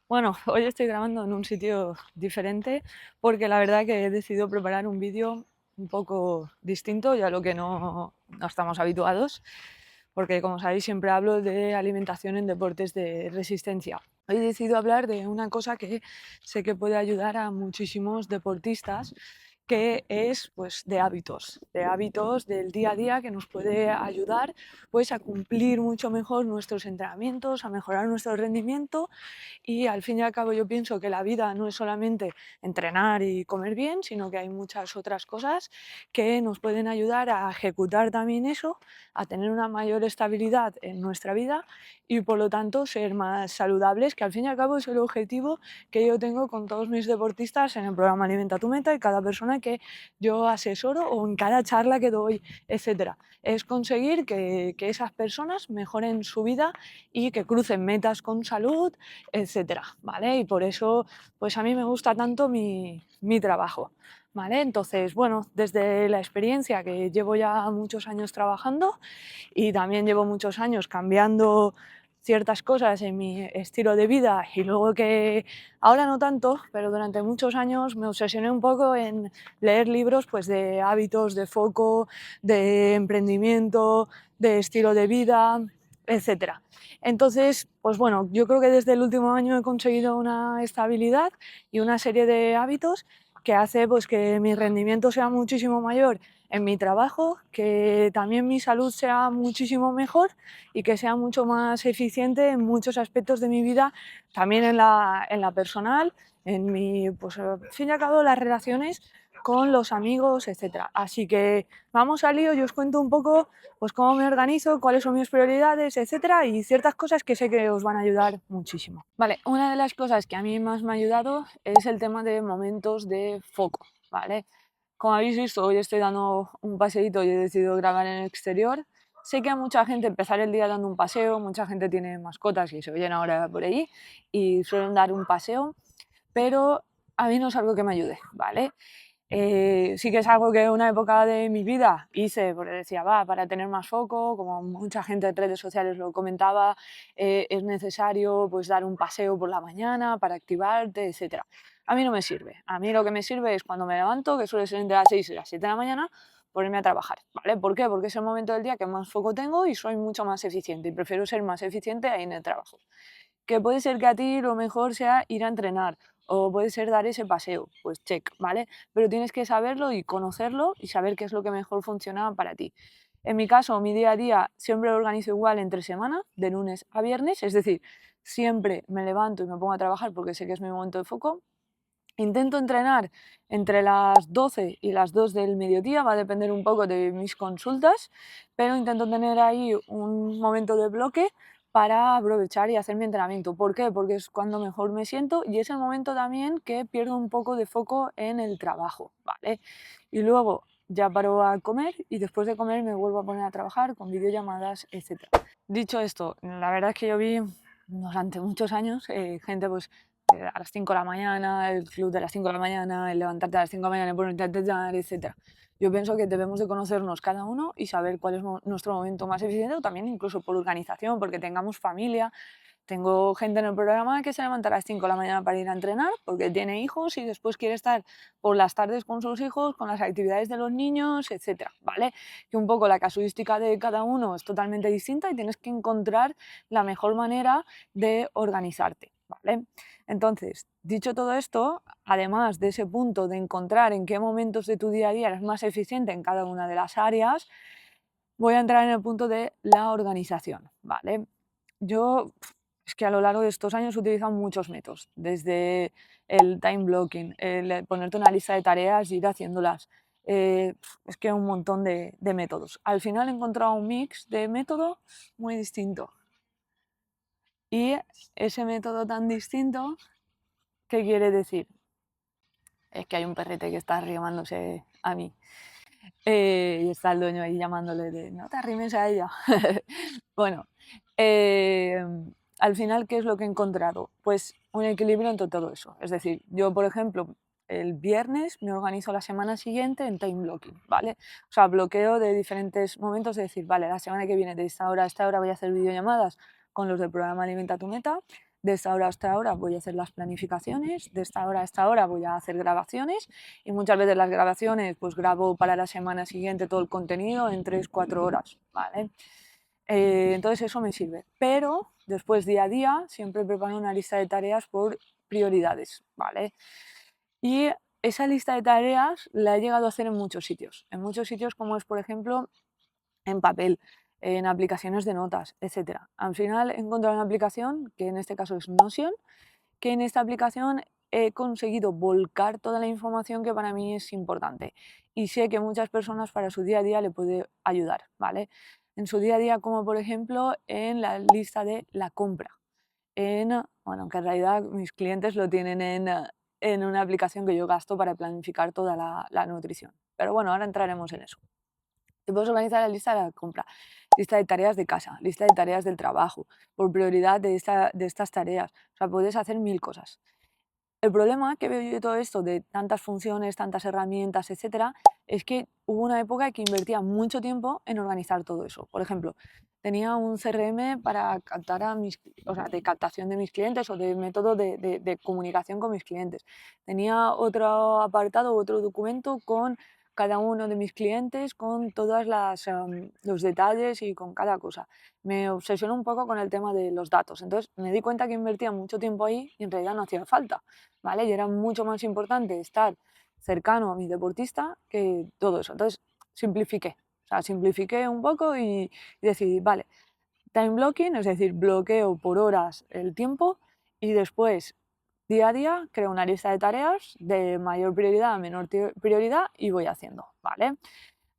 Bueno, hoy estoy grabando en un sitio diferente porque la verdad que he decidido preparar un vídeo un poco distinto y a lo que no estamos habituados, porque como sabéis siempre hablo de alimentación en deportes de resistencia. Hoy he decidido hablar de una cosa que sé que puede ayudar a muchísimos deportistas, que es pues de hábitos del día a día que nos puede ayudar pues a cumplir mucho mejor nuestros entrenamientos, a mejorar nuestro rendimiento y al fin y al cabo yo pienso que la vida no es solamente entrenar y comer bien, sino que hay muchas otras cosas que nos pueden ayudar a ejecutar también eso, a tener una mayor estabilidad en nuestra vida y por lo tanto ser más saludables, que al fin y al cabo es el objetivo que yo tengo con todos mis deportistas en el programa Alimenta tu Meta y cada persona que yo asesoro o en cada charla que doy, etcétera. Es conseguir que esas personas mejoren su vida y que crucen metas con salud, etcétera, ¿vale? Y por eso, pues a mí me gusta tanto mi trabajo, ¿vale? Entonces, bueno, desde la experiencia que llevo ya muchos años trabajando y también llevo muchos años cambiando ciertas cosas en mi estilo de vida y luego que ahora no tanto, pero durante muchos años me obsesioné un poco en leer libros pues de hábitos, de foco, de emprendimiento, de estilo de vida, etcétera. Entonces, pues bueno, yo creo que desde el último año he conseguido una estabilidad y una serie de hábitos que hace pues que mi rendimiento sea muchísimo mayor en mi trabajo, que también mi salud sea muchísimo mejor y que sea mucho más eficiente en muchos aspectos de mi vida, también en la personal, en mi, pues al fin y al cabo las relaciones con los amigos, etcétera. Así que vamos al lío, yo os cuento un poco pues cómo me organizo, cuáles son mis prioridades, etcétera, y ciertas cosas que sé que os van a ayudar muchísimo. Vale, una de las cosas que a mí más me ha ayudado es el tema de momentos de foco, ¿vale? Como habéis visto, hoy estoy dando un paseíto y he decidido grabar en el exterior. Sé que a mucha gente empezar el día dando un paseo, mucha gente tiene mascotas y se oyen ahora por ahí y suelen dar un paseo, pero a mí no es algo que me ayude, ¿vale? Sí que es algo que en una época de mi vida hice, porque decía, va, para tener más foco, como mucha gente en redes sociales lo comentaba, es necesario pues dar un paseo por la mañana para activarte, etcétera. A mí no me sirve. A mí lo que me sirve es cuando me levanto, que suele ser entre las 6 y las 7 de la mañana, ponerme a trabajar, ¿vale? ¿Por qué? Porque es el momento del día que más foco tengo y soy mucho más eficiente y prefiero ser más eficiente ahí en el trabajo. Que puede ser que a ti lo mejor sea ir a entrenar o puede ser dar ese paseo, pues check, ¿vale? Pero tienes que saberlo y conocerlo y saber qué es lo que mejor funciona para ti. En mi caso, mi día a día siempre lo organizo igual entre semana, de lunes a viernes, es decir, siempre me levanto y me pongo a trabajar porque sé que es mi momento de foco. Intento entrenar entre las 12 y las 2 del mediodía, va a depender un poco de mis consultas, pero intento tener ahí un momento de bloque para aprovechar y hacer mi entrenamiento. ¿Por qué? Porque es cuando mejor me siento y es el momento también que pierdo un poco de foco en el trabajo, ¿vale? Y luego ya paro a comer y después de comer me vuelvo a poner a trabajar con videollamadas, etcétera. Dicho esto, la verdad es que yo vi durante muchos años gente pues a las 5 de la mañana, el club de las 5 de la mañana, el levantarte a las 5 de la mañana y ponerte a entrenar, etcétera. Yo pienso que debemos de conocernos cada uno y saber cuál es nuestro momento más eficiente o también incluso por organización, porque tengamos familia. Tengo gente en el programa que se levanta a las 5 de la mañana para ir a entrenar porque tiene hijos y después quiere estar por las tardes con sus hijos, con las actividades de los niños, etcétera, ¿vale? Que un poco la casuística de cada uno es totalmente distinta y tienes que encontrar la mejor manera de organizarte, ¿vale? Entonces, dicho todo esto, además de ese punto de encontrar en qué momentos de tu día a día eres más eficiente en cada una de las áreas, voy a entrar en el punto de la organización, ¿vale? Yo es que a lo largo de estos años he utilizado muchos métodos, desde el time blocking, el ponerte una lista de tareas y ir haciéndolas. Es que un montón de métodos. Al final he encontrado un mix de método muy distinto. Y ese método tan distinto, ¿qué quiere decir? Es que hay un perrete que está arrimándose a mí. Y está el dueño ahí llamándole de no te arrimes a ella. Bueno, eh, al final, ¿qué es lo que he encontrado? Pues un equilibrio entre todo eso. Es decir, yo, por ejemplo, el viernes me organizo la semana siguiente en time blocking, ¿vale? O sea, bloqueo de diferentes momentos, de decir, vale, la semana que viene de esta hora a esta hora voy a hacer videollamadas con los del programa Alimenta tu Meta, de esta hora a esta hora voy a hacer las planificaciones, de esta hora a esta hora voy a hacer grabaciones y muchas veces las grabaciones pues grabo para la semana siguiente todo el contenido en 3-4 horas, ¿vale? Entonces eso me sirve, pero después día a día siempre preparo una lista de tareas por prioridades, ¿vale? Y esa lista de tareas la he llegado a hacer en muchos sitios como es por ejemplo en papel, en aplicaciones de notas, etcétera. Al final he encontrado una aplicación, que en este caso es Notion, que en esta aplicación he conseguido volcar toda la información que para mí es importante y sé que muchas personas para su día a día le puede ayudar, ¿vale? En su día a día, como por ejemplo en la lista de la compra. Bueno, que en realidad mis clientes lo tienen en una aplicación que yo gasto para planificar toda la nutrición. Pero bueno, ahora entraremos en eso. Te puedes organizar la lista de la compra, lista de tareas de casa, lista de tareas del trabajo, por prioridad de estas tareas. O sea, puedes hacer mil cosas. El problema que veo yo de todo esto, de tantas funciones, tantas herramientas, etcétera, es que hubo una época que invertía mucho tiempo en organizar todo eso. Por ejemplo, tenía un CRM para captar o sea, de captación de mis clientes o de método de comunicación con mis clientes. Tenía otro apartado, otro documento con cada uno de mis clientes, con todos los detalles y con cada cosa. Me obsesioné un poco con el tema de los datos. Entonces me di cuenta que invertía mucho tiempo ahí y en realidad no hacía falta. ¿Vale? Y era mucho más importante estar cercano a mi deportista que todo eso. Entonces, simplifiqué. O sea, simplifiqué un poco y decidí, vale, time blocking, es decir, bloqueo por horas el tiempo y después, día a día, creo una lista de tareas de mayor prioridad a menor prioridad y voy haciendo, ¿vale?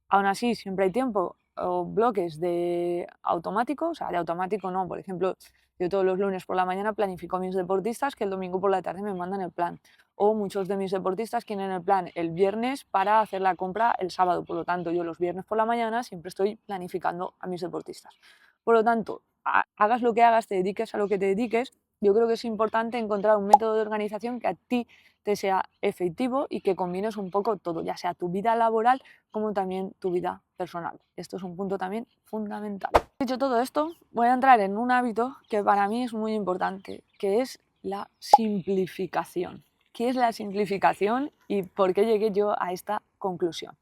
Aún así, siempre hay tiempo o bloques de automático, o sea, de automático no, por ejemplo, yo todos los lunes por la mañana planifico a mis deportistas que el domingo por la tarde me mandan el plan. O muchos de mis deportistas quieren el plan el viernes para hacer la compra el sábado. Por lo tanto, yo los viernes por la mañana siempre estoy planificando a mis deportistas. Por lo tanto, hagas lo que hagas, te dediques a lo que te dediques, yo creo que es importante encontrar un método de organización que a ti te sea efectivo y que combines un poco todo, ya sea tu vida laboral como también tu vida personal. Esto es un punto también fundamental. Dicho todo esto, voy a entrar en un hábito que para mí es muy importante, que es la simplificación. ¿Qué es la simplificación y por qué llegué yo a esta conclusión?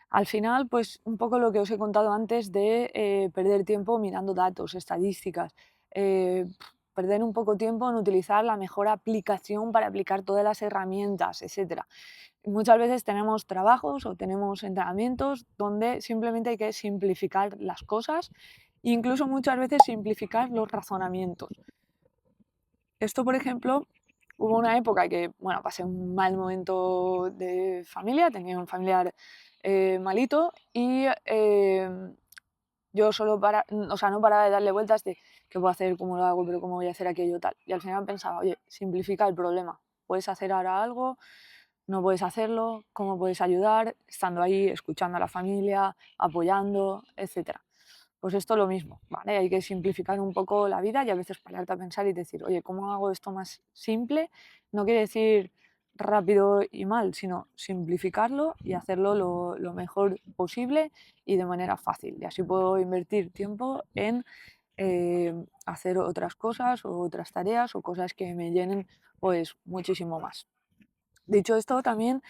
Al final, pues un poco lo que os he contado antes de perder tiempo mirando datos, estadísticas, perder un poco tiempo en utilizar la mejor aplicación para aplicar todas las herramientas, etcétera. Muchas veces tenemos trabajos o tenemos entrenamientos donde simplemente hay que simplificar las cosas, incluso muchas veces simplificar los razonamientos. Esto, por ejemplo, hubo una época que, bueno, pasé un mal momento de familia, tenía un familiar malito y yo o sea, no paraba de darle vueltas de qué puedo hacer, cómo lo hago, pero cómo voy a hacer aquello tal. Y al final pensaba, oye, simplifica el problema. Puedes hacer ahora algo, no puedes hacerlo, cómo puedes ayudar, estando ahí, escuchando a la familia, apoyando, etcétera. Pues esto lo mismo, ¿vale? Hay que simplificar un poco la vida y a veces pararte a pensar y decir, oye, ¿cómo hago esto más simple? No quiere decir rápido y mal, sino simplificarlo y hacerlo lo mejor posible y de manera fácil. Y así puedo invertir tiempo en hacer otras cosas o otras tareas o cosas que me llenen pues muchísimo más. Dicho esto, también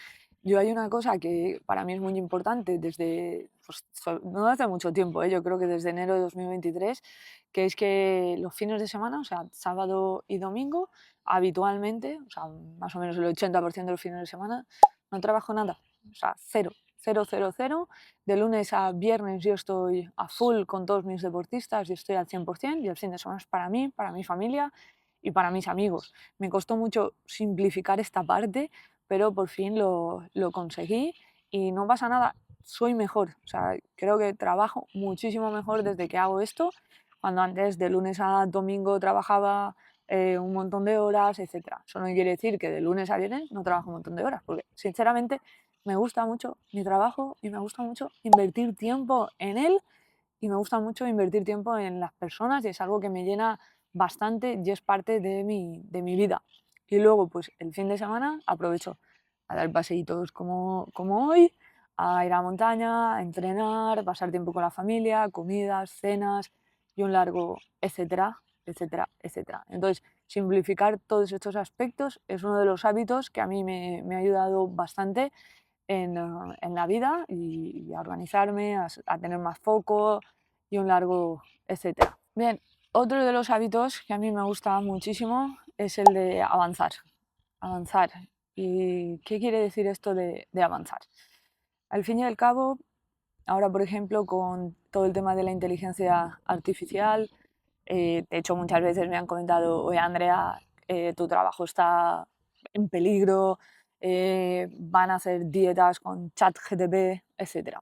yo hay una cosa que para mí es muy importante desde, pues, no hace mucho tiempo, yo creo que desde enero de 2023, que es que los fines de semana, o sea, sábado y domingo, habitualmente, o sea, más o menos el 80% de los fines de semana, no trabajo nada, o sea, cero, cero, cero, cero. De lunes a viernes yo estoy a full con todos mis deportistas, yo estoy al 100% y el fin de semana es para mí, para mi familia y para mis amigos. Me costó mucho simplificar esta parte, pero por fin lo conseguí y no pasa nada, soy mejor. O sea, creo que trabajo muchísimo mejor desde que hago esto, cuando antes de lunes a domingo trabajaba un montón de horas, etcétera. Eso no quiere decir que de lunes a viernes no trabajo un montón de horas, porque sinceramente me gusta mucho mi trabajo y me gusta mucho invertir tiempo en él y me gusta mucho invertir tiempo en las personas y es algo que me llena bastante y es parte de mi vida. Y luego, pues el fin de semana aprovecho a dar paseitos como hoy, a ir a la montaña, a entrenar, pasar tiempo con la familia, comidas, cenas y un largo etcétera, etcétera, etcétera. Entonces, simplificar todos estos aspectos es uno de los hábitos que a mí me ha ayudado bastante en la vida y a organizarme, a tener más foco y un largo etcétera. Bien, otro de los hábitos que a mí me gusta muchísimo es el de avanzar. Avanzar. ¿Y qué quiere decir esto de avanzar? Al fin y al cabo, ahora por ejemplo con todo el tema de la inteligencia artificial, de hecho muchas veces me han comentado, oye Andrea, tu trabajo está en peligro, van a hacer dietas con ChatGPT, etcétera.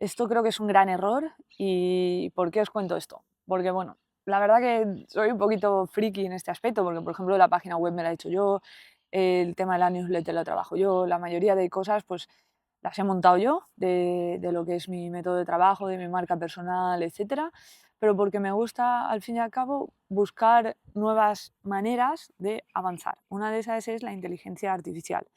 Esto creo que es un gran error. ¿Y por qué os cuento esto? Porque, bueno, la verdad que soy un poquito friki en este aspecto, porque, por ejemplo, la página web me la he hecho yo, el tema de la newsletter lo trabajo yo, la mayoría de cosas, pues, las he montado yo, de lo que es mi método de trabajo, de mi marca personal, etcétera, pero porque me gusta, al fin y al cabo, buscar nuevas maneras de avanzar. Una de esas es la inteligencia artificial.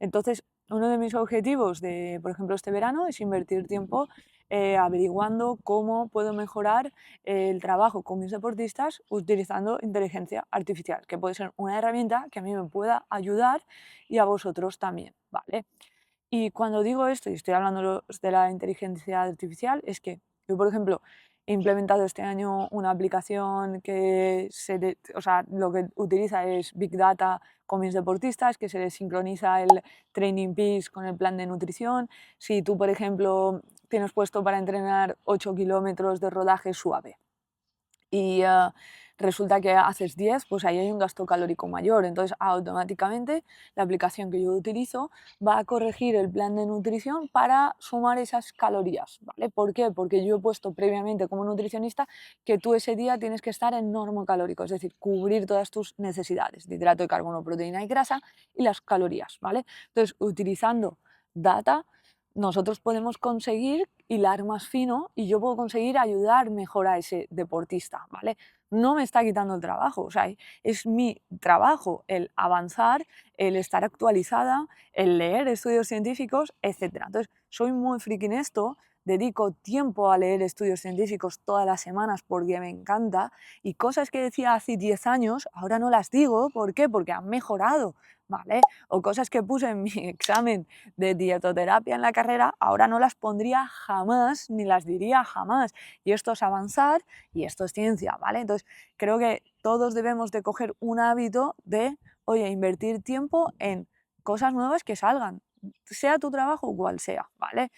Entonces, uno de mis objetivos de, por ejemplo, este verano es invertir tiempo averiguando cómo puedo mejorar el trabajo con mis deportistas utilizando inteligencia artificial, que puede ser una herramienta que a mí me pueda ayudar y a vosotros también, ¿vale? Y cuando digo esto, y estoy hablando de la inteligencia artificial, es que yo, por ejemplo, he implementado este año una aplicación que o sea, lo que utiliza es Big Data con mis deportistas, que se les sincroniza el Training Peaks con el plan de nutrición. Si tú, por ejemplo, tienes puesto para entrenar 8 kilómetros de rodaje suave y resulta que haces 10, pues ahí hay un gasto calórico mayor. Entonces, automáticamente la aplicación que yo utilizo va a corregir el plan de nutrición para sumar esas calorías, ¿vale? ¿Por qué? Porque yo he puesto previamente como nutricionista que tú ese día tienes que estar en normocalórico, es decir, cubrir todas tus necesidades de hidrato de carbono, proteína y grasa y las calorías, ¿vale? Entonces, utilizando data, nosotros podemos conseguir hilar más fino y yo puedo conseguir ayudar mejor a ese deportista, ¿vale? No me está quitando el trabajo, o sea, es mi trabajo el avanzar, el estar actualizada, el leer estudios científicos, etc. Entonces, soy muy friki en esto, dedico tiempo a leer estudios científicos todas las semanas porque me encanta y cosas que decía hace 10 años, ahora no las digo, ¿por qué? Porque han mejorado, ¿vale? O cosas que puse en mi examen de dietoterapia en la carrera, ahora no las pondría jamás, ni las diría jamás. Y esto es avanzar y esto es ciencia, ¿vale? Entonces, creo que todos debemos de coger un hábito de, oye, invertir tiempo en cosas nuevas que salgan, sea tu trabajo cual sea, ¿vale?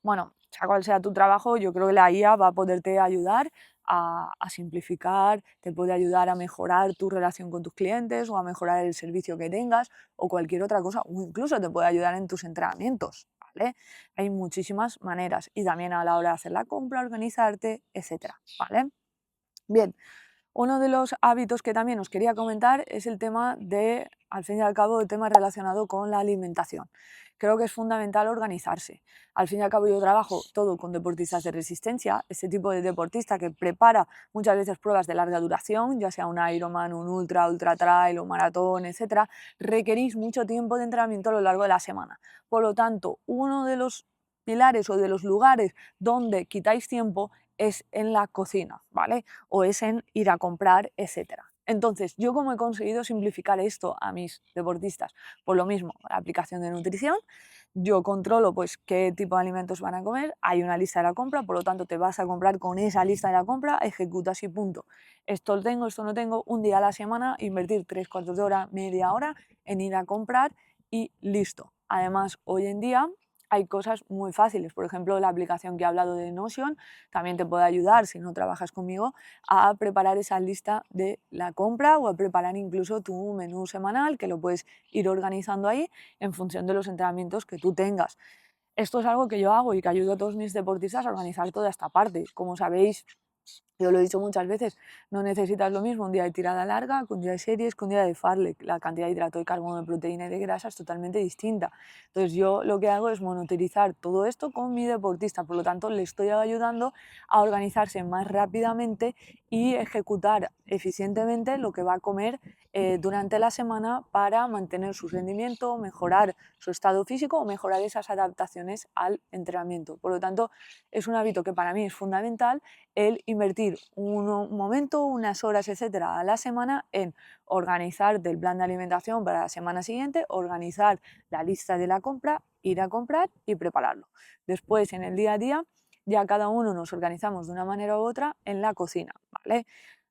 Bueno, sea cual sea tu trabajo, yo creo que la IA va a poderte ayudar a simplificar, te puede ayudar a mejorar tu relación con tus clientes o a mejorar el servicio que tengas o cualquier otra cosa, o incluso te puede ayudar en tus entrenamientos, ¿vale? Hay muchísimas maneras y también a la hora de hacer la compra, organizarte, etcétera, ¿vale? Bien, uno de los hábitos que también os quería comentar es el tema de, al fin y al cabo, el tema relacionado con la alimentación. Creo que es fundamental organizarse. Al fin y al cabo yo trabajo todo con deportistas de resistencia, ese tipo de deportista que prepara muchas veces pruebas de larga duración, ya sea un Ironman, un ultra, ultra trail, un maratón, etcétera. Requerís mucho tiempo de entrenamiento a lo largo de la semana. Por lo tanto, uno de los pilares o de los lugares donde quitáis tiempo es en la cocina, ¿vale? O es en ir a comprar, etcétera. Entonces, ¿yo cómo he conseguido simplificar esto a mis deportistas? Por lo mismo, la aplicación de nutrición, yo controlo pues qué tipo de alimentos van a comer, hay una lista de la compra, por lo tanto te vas a comprar con esa lista de la compra, ejecutas y punto. Esto lo tengo, esto no tengo, un día a la semana, invertir 3 cuartos de hora, media hora en ir a comprar y listo. Además, hoy en día hay cosas muy fáciles, por ejemplo, la aplicación que he hablado de Notion también te puede ayudar, si no trabajas conmigo, a preparar esa lista de la compra o a preparar incluso tu menú semanal, que lo puedes ir organizando ahí en función de los entrenamientos que tú tengas. Esto es algo que yo hago y que ayudo a todos mis deportistas a organizar toda esta parte. Como sabéis, yo lo he dicho muchas veces, no necesitas lo mismo un día de tirada larga, que un día de series, que un día de farlek. La cantidad de hidrato de carbono, de proteína y de grasa es totalmente distinta. Entonces yo lo que hago es monitorizar todo esto con mi deportista, por lo tanto le estoy ayudando a organizarse más rápidamente y ejecutar eficientemente lo que va a comer durante la semana para mantener su rendimiento, mejorar su estado físico o mejorar esas adaptaciones al entrenamiento. Por lo tanto, es un hábito que para mí es fundamental el invertir un momento, unas horas, etcétera, a la semana en organizar del plan de alimentación para la semana siguiente, organizar la lista de la compra, ir a comprar y prepararlo. Después, en el día a día, ya cada uno nos organizamos de una manera u otra en la cocina, ¿vale?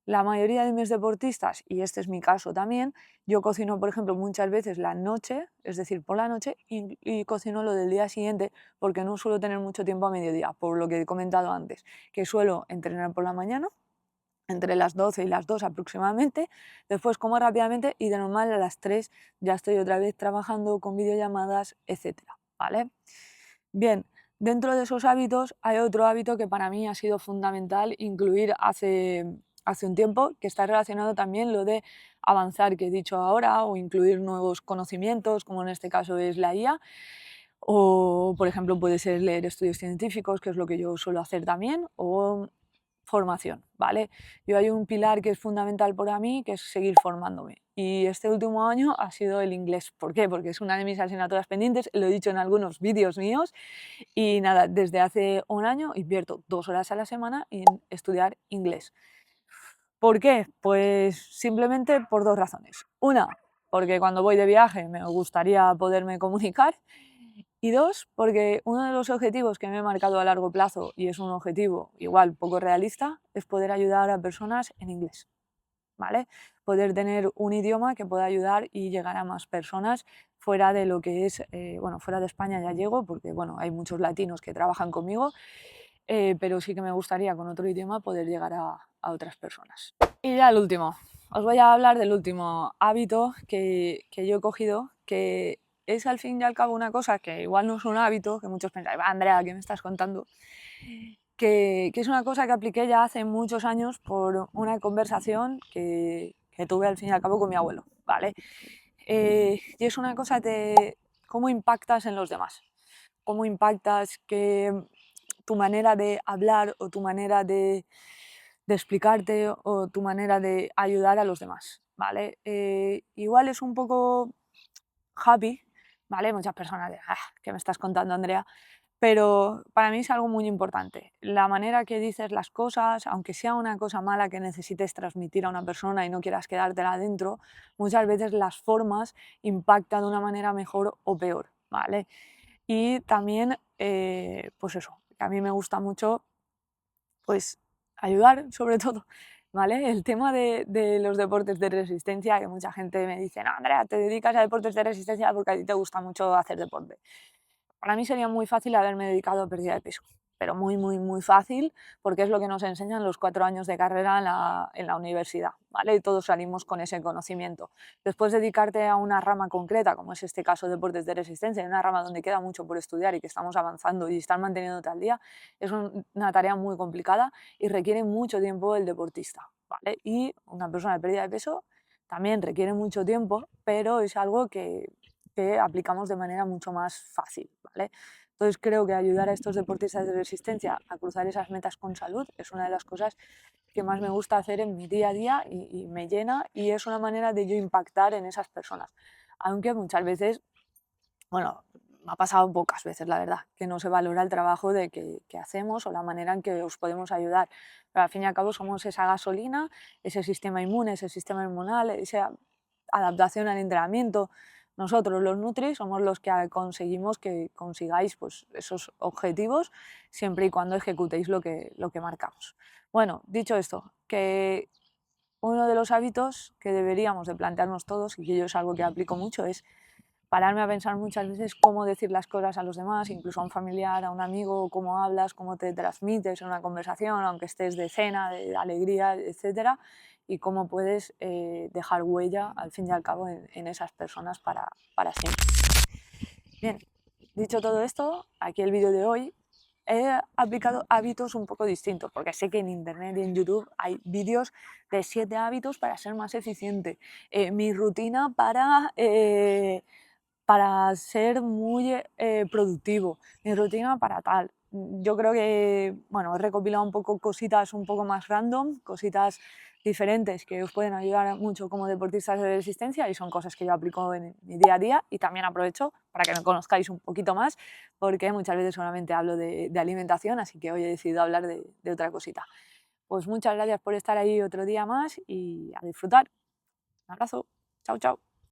La mayoría de mis deportistas, y este es mi caso también, yo cocino, por ejemplo, muchas veces la noche, es decir, por la noche, y cocino lo del día siguiente porque no suelo tener mucho tiempo a mediodía, por lo que he comentado antes, que suelo entrenar por la mañana, entre las 12 y las 2 aproximadamente, después como rápidamente y de normal a las 3 ya estoy otra vez trabajando con videollamadas, etcétera, ¿vale? Bien, dentro de esos hábitos hay otro hábito que para mí ha sido fundamental incluir hace un tiempo, que está relacionado también lo de avanzar que he dicho ahora o incluir nuevos conocimientos, como en este caso es la IA, o por ejemplo puede ser leer estudios científicos, que es lo que yo suelo hacer también, o formación, ¿vale? Yo hay un pilar que es fundamental para mí, que es seguir formándome. Y este último año ha sido el inglés. ¿Por qué? Porque es una de mis asignaturas pendientes, lo he dicho en algunos vídeos míos, y nada, desde hace un año invierto 2 horas a la semana en estudiar inglés. ¿Por qué? Pues simplemente por dos razones. Una, porque cuando voy de viaje me gustaría poderme comunicar. Y dos, porque uno de los objetivos que me he marcado a largo plazo, y es un objetivo igual poco realista, es poder ayudar a personas en inglés, ¿vale? Poder tener un idioma que pueda ayudar y llegar a más personas fuera de lo que es, bueno, fuera de España ya llego, porque bueno, hay muchos latinos que trabajan conmigo, pero sí que me gustaría con otro idioma poder llegar a otras personas. Y ya el último, os voy a hablar del último hábito que yo he cogido, que es al fin y al cabo una cosa que igual no es un hábito, que muchos pensáis, va, Andrea, ¿qué me estás contando? Que es una cosa que apliqué ya hace muchos años por una conversación que tuve al fin y al cabo con mi abuelo, ¿vale? Y es una cosa de cómo impactas en los demás, cómo impactas que tu manera de hablar o tu manera de explicarte o tu manera de ayudar a los demás, ¿vale? Igual es un poco happy, ¿vale? Muchas personas de, ah, ¿qué me estás contando, Andrea? Pero para mí es algo muy importante. La manera que dices las cosas, aunque sea una cosa mala que necesites transmitir a una persona y no quieras quedártela adentro, muchas veces las formas impactan de una manera mejor o peor, ¿vale? Y también, pues eso, que a mí me gusta mucho pues ayudar sobre todo, ¿vale? El tema de los deportes de resistencia, que mucha gente me dice, no, Andrea, te dedicas a deportes de resistencia porque a ti te gusta mucho hacer deporte. Para mí sería muy fácil haberme dedicado a pérdida de peso, pero muy, muy, muy fácil, porque es lo que nos enseñan los 4 años de carrera en la universidad, ¿vale? Y todos salimos con ese conocimiento. Después dedicarte a una rama concreta, como es este caso de deportes de resistencia, una rama donde queda mucho por estudiar y que estamos avanzando y estar manteniéndote al día, es una tarea muy complicada y requiere mucho tiempo el deportista, ¿vale? Y una persona de pérdida de peso también requiere mucho tiempo, pero es algo que aplicamos de manera mucho más fácil, ¿vale? Entonces creo que ayudar a estos deportistas de resistencia a cruzar esas metas con salud es una de las cosas que más me gusta hacer en mi día a día y me llena y es una manera de yo impactar en esas personas. Aunque muchas veces, bueno, me ha pasado pocas veces, la verdad, que no se valora el trabajo que hacemos o la manera en que os podemos ayudar. Pero al fin y al cabo somos esa gasolina, ese sistema inmune, ese sistema inmunal, esa adaptación al entrenamiento. Nosotros, los Nutri, somos los que conseguimos que consigáis pues, esos objetivos siempre y cuando ejecutéis lo que marcamos. Bueno, dicho esto, que uno de los hábitos que deberíamos de plantearnos todos, y que yo es algo que aplico mucho, es pararme a pensar muchas veces cómo decir las cosas a los demás, incluso a un familiar, a un amigo, cómo hablas, cómo te transmites en una conversación, aunque estés de cena, de alegría, etcétera, y cómo puedes dejar huella, al fin y al cabo, en esas personas para siempre. Bien, dicho todo esto, aquí el vídeo de hoy he aplicado hábitos un poco distintos, porque sé que en internet y en YouTube hay vídeos de 7 hábitos para ser más eficiente, mi rutina para ser muy productivo, mi rutina para tal. yo creo que, bueno, he recopilado un poco cositas un poco más random, cositas diferentes que os pueden ayudar mucho como deportistas de resistencia y son cosas que yo aplico en mi día a día y también aprovecho para que me conozcáis un poquito más porque muchas veces solamente hablo de alimentación, así que hoy he decidido hablar de otra cosita. Pues muchas gracias por estar ahí otro día más y a disfrutar. Un abrazo. Chao, chao.